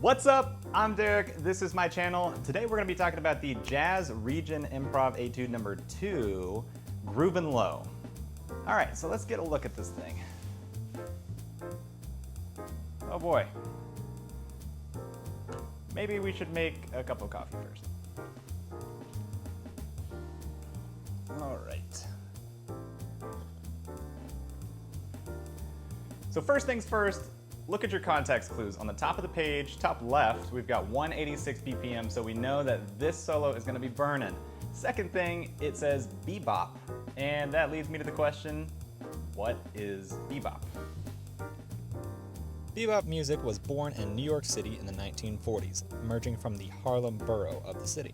What's up? I'm Derek. This is my channel. Today we're going to be talking about the Jazz Region Improv Etude number 2, Groovin Low. All right, so let's get a look at this thing. Oh boy. Maybe we should make a cup of coffee first. All right. So first things first, look at your context clues. On the top of the page, top left, we've got 186 BPM, so we know that this solo is gonna be burning. Second thing, it says bebop, and that leads me to the question, what is bebop? Bebop music was born in New York City in the 1940s, emerging from the Harlem borough of the city.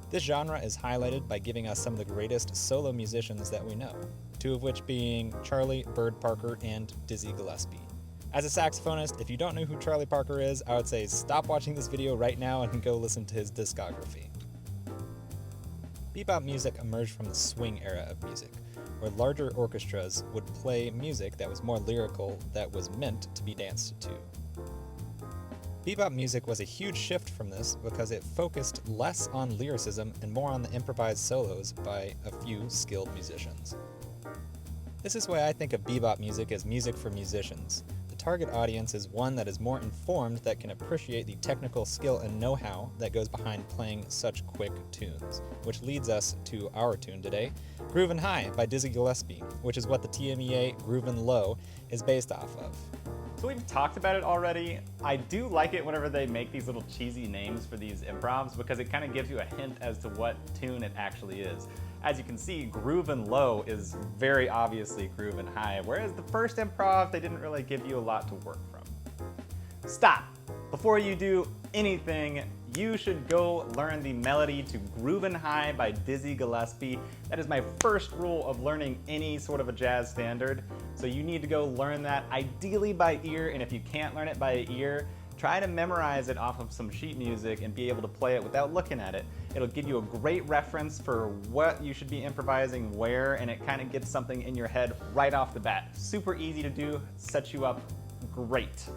This genre is highlighted by giving us some of the greatest solo musicians that we know, two of which being Charlie Bird Parker and Dizzy Gillespie. As a saxophonist, if you don't know who Charlie Parker is, I would say stop watching this video right now and go listen to his discography. Bebop music emerged from the swing era of music, where larger orchestras would play music that was more lyrical that was meant to be danced to. Bebop music was a huge shift from this because it focused less on lyricism and more on the improvised solos by a few skilled musicians. This is why I think of bebop music as music for musicians. The target audience is one that is more informed, that can appreciate the technical skill and know-how that goes behind playing such quick tunes, which leads us to our tune today, Groovin High by Dizzy Gillespie, which is what the TMEA Groovin Low is based off of. So we've talked about it already. I do like it whenever they make these little cheesy names for these improvs because it kind of gives you a hint as to what tune it actually is. As you can see, Groovin Low is very obviously Groovin High, whereas the first improv, they didn't really give you a lot to work from. Stop! Before you do anything, you should go learn the melody to Groovin High by Dizzy Gillespie. That is my first rule of learning any sort of a jazz standard. So you need to go learn that, ideally by ear, and if you can't learn it by ear, try to memorize it off of some sheet music and be able to play it without looking at it. It'll give you a great reference for what you should be improvising where, and it kind of gets something in your head right off the bat. Super easy to do, sets you up great.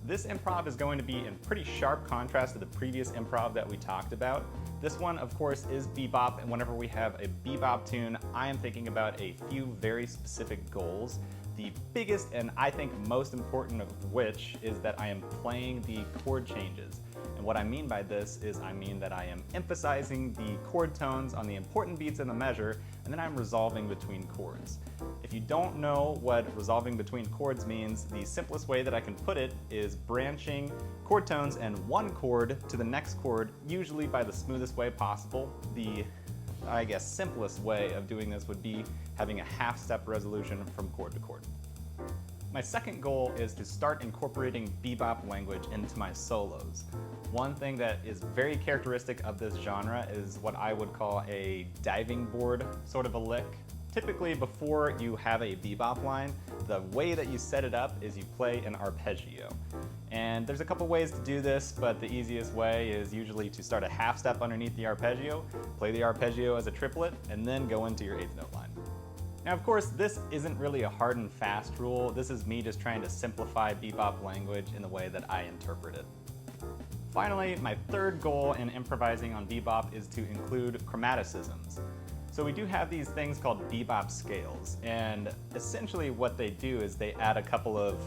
This improv is going to be in pretty sharp contrast to the previous improv that we talked about. This one, of course, is bebop, and whenever we have a bebop tune, I am thinking about a few very specific goals. The biggest and I think most important of which is that I am playing the chord changes. And what I mean by this is I mean that I am emphasizing the chord tones on the important beats in the measure, and then I'm resolving between chords. If you don't know what resolving between chords means, the simplest way that I can put it is branching chord tones and one chord to the next chord, usually by the smoothest way possible. The, I guess, simplest way of doing this would be having a half-step resolution from chord to chord. My second goal is to start incorporating bebop language into my solos. One thing that is very characteristic of this genre is what I would call a diving board sort of a lick. Typically, before you have a bebop line, the way that you set it up is you play an arpeggio. And there's a couple ways to do this, but the easiest way is usually to start a half step underneath the arpeggio, play the arpeggio as a triplet, and then go into your eighth note line. Now, of course, this isn't really a hard and fast rule. This is me just trying to simplify bebop language in the way that I interpret it. Finally, my third goal in improvising on bebop is to include chromaticisms. So we do have these things called bebop scales, and essentially what they do is they add a couple of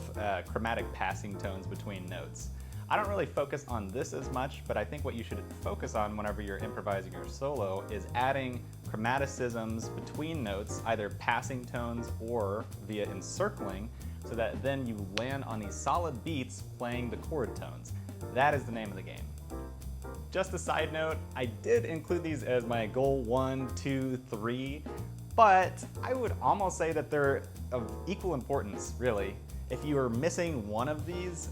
chromatic passing tones between notes. I don't really focus on this as much, but I think what you should focus on whenever you're improvising your solo is adding chromaticisms between notes, either passing tones or via encircling, so that then you land on these solid beats playing the chord tones. That is the name of the game. Just a side note, I did include these as my goal 1, 2, 3, but I would almost say that they're of equal importance, really. If you are missing one of these,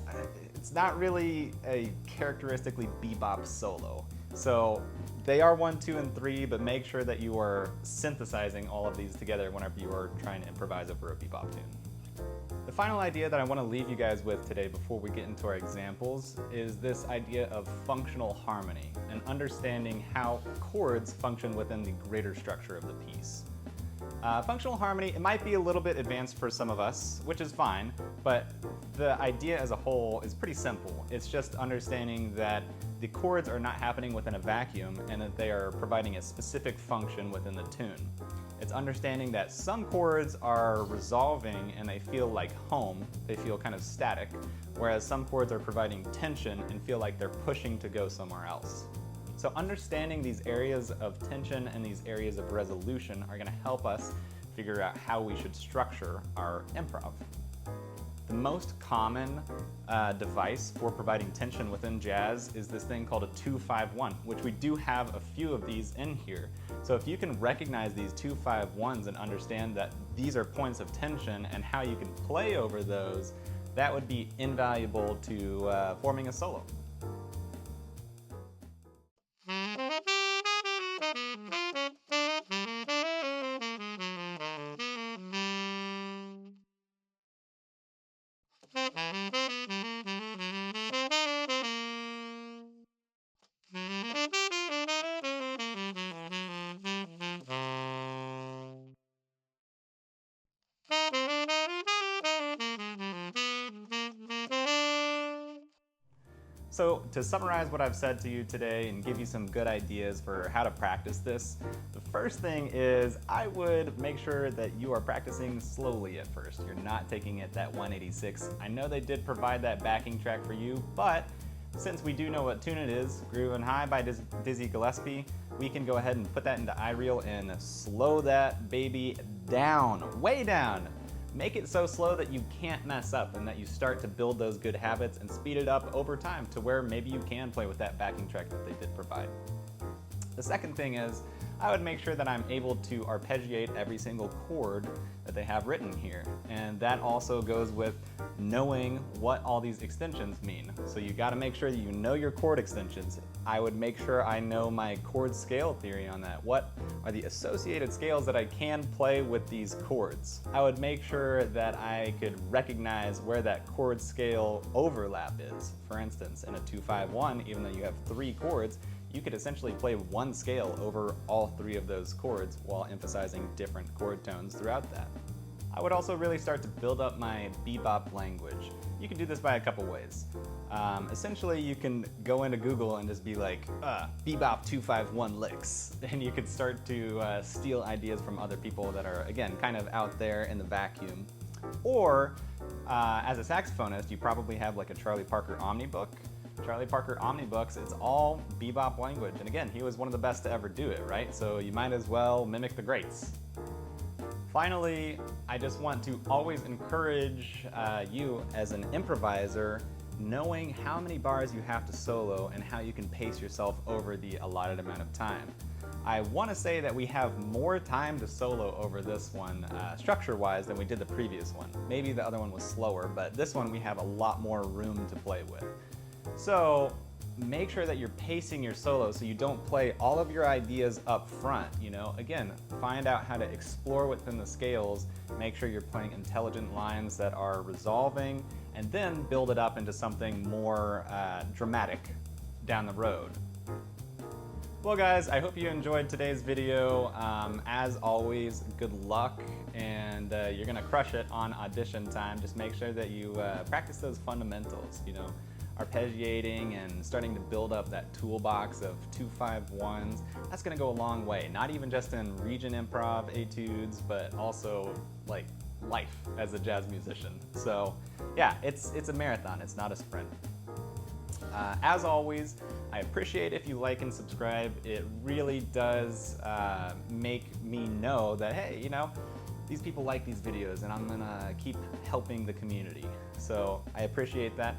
it's not really a characteristically bebop solo. So they are 1, 2, and 3, but make sure that you are synthesizing all of these together whenever you are trying to improvise over a bebop tune. The final idea that I want to leave you guys with today before we get into our examples is this idea of functional harmony and understanding how chords function within the greater structure of the piece. Functional harmony, it might be a little bit advanced for some of us, which is fine, but the idea as a whole is pretty simple. It's just understanding that the chords are not happening within a vacuum and that they are providing a specific function within the tune. It's understanding that some chords are resolving and they feel like home, they feel kind of static, whereas some chords are providing tension and feel like they're pushing to go somewhere else. So understanding these areas of tension and these areas of resolution are going to help us figure out how we should structure our improv. The most common device for providing tension within jazz is this thing called a 2-5-1, which we do have a few of these in here. So if you can recognize these 2-5-1s and understand that these are points of tension and how you can play over those, that would be invaluable to forming a solo. So to summarize what I've said to you today and give you some good ideas for how to practice this, the first thing is I would make sure that you are practicing slowly at first. You're not taking it that 186. I know they did provide that backing track for you, but since we do know what tune it is, Groovin High by Dizzy Gillespie, we can go ahead and put that into iReel and slow that baby down, way down. Make it so slow that you can't mess up and that you start to build those good habits and speed it up over time to where maybe you can play with that backing track that they did provide. The second thing is I would make sure that I'm able to arpeggiate every single chord that they have written here. And that also goes with knowing what all these extensions mean. So you gotta make sure that you know your chord extensions. I would make sure I know my chord scale theory on that. What are the associated scales that I can play with these chords? I would make sure that I could recognize where that chord scale overlap is. For instance, in a 2-5-1, even though you have 3 chords, you could essentially play one scale over all 3 of those chords while emphasizing different chord tones throughout that. I would also really start to build up my bebop language. You can do this by a couple ways. Essentially, you can go into Google and just be like, bebop 2-5-1 licks, and you could start to steal ideas from other people that are, again, kind of out there in the vacuum. Or, as a saxophonist, you probably have like a Charlie Parker Omnibook. Charlie Parker Omnibooks, it's all bebop language. And again, he was one of the best to ever do it, right? So you might as well mimic the greats. Finally, I just want to always encourage you as an improviser, knowing how many bars you have to solo and how you can pace yourself over the allotted amount of time. I want to say that we have more time to solo over this one, structure-wise, than we did the previous one. Maybe the other one was slower, but this one we have a lot more room to play with. So make sure that you're pacing your solo so you don't play all of your ideas up front, you know? Again, find out how to explore within the scales, make sure you're playing intelligent lines that are resolving, and then build it up into something more dramatic down the road. Well guys, I hope you enjoyed today's video. As always, good luck, and you're gonna crush it on audition time. Just make sure that you practice those fundamentals, you know? Arpeggiating and starting to build up that toolbox of 2-5-1s, that's gonna go a long way. Not even just in region improv etudes, but also like life as a jazz musician. So yeah, it's a marathon, it's not a sprint. As always, I appreciate if you like and subscribe. It really does make me know that, hey, you know, these people like these videos and I'm gonna keep helping the community. So I appreciate that.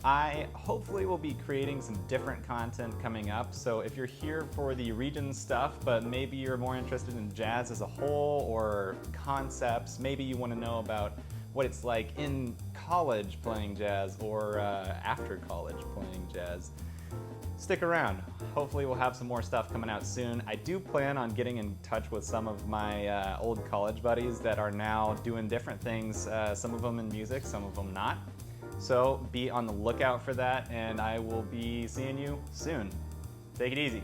I hopefully will be creating some different content coming up, so if you're here for the region stuff, but maybe you're more interested in jazz as a whole or concepts, maybe you want to know about what it's like in college playing jazz or after college playing jazz, stick around. Hopefully we'll have some more stuff coming out soon. I do plan on getting in touch with some of my old college buddies that are now doing different things, some of them in music, some of them not. So be on the lookout for that, and I will be seeing you soon. Take it easy.